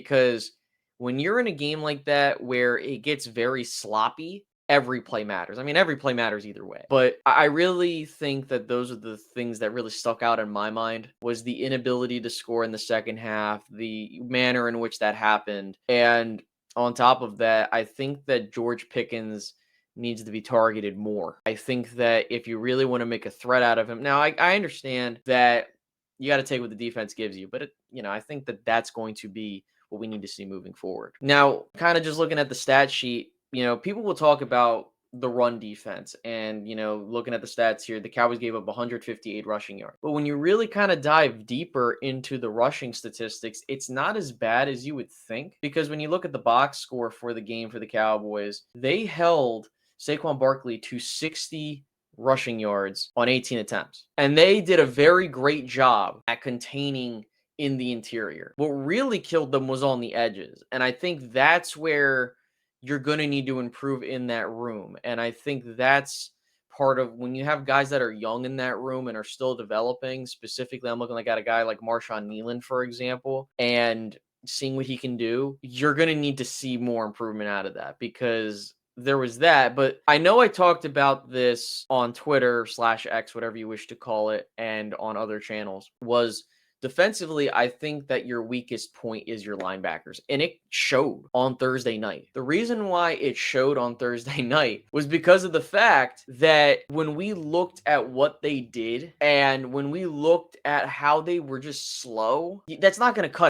because when you're in a game like that where it gets very sloppy, every play matters. I mean, every play matters either way. But I really think that those are the things that really stuck out in my mind was the inability to score in the second half, the manner in which that happened. And on top of that, I think that George Pickens needs to be targeted more. I think that if you really want to make a threat out of him, now I understand that you got to take what the defense gives you, but I think that that's going to be what we need to see moving forward. Now, kind of just looking at the stat sheet, people will talk about the run defense and, looking at the stats here, the Cowboys gave up 158 rushing yards. But when you really kind of dive deeper into the rushing statistics, it's not as bad as you would think, because when you look at the box score for the game for the Cowboys, they held Saquon Barkley to 60 rushing yards on 18 attempts. And they did a very great job at containing in the interior. What really killed them was on the edges. And I think that's where you're going to need to improve in that room. And I think that's part of when you have guys that are young in that room and are still developing. Specifically, I'm looking at a guy like Marshawn Nealon, for example, and seeing what he can do. You're going to need to see more improvement out of that, because there was that. But I know I talked about this on Twitter/X, whatever you wish to call it, and on other channels, was defensively, I think that your weakest point is your linebackers, and it showed on Thursday night. The reason why it showed on Thursday night was because of the fact that when we looked at what they did and when we looked at how they were just slow, that's not going to cut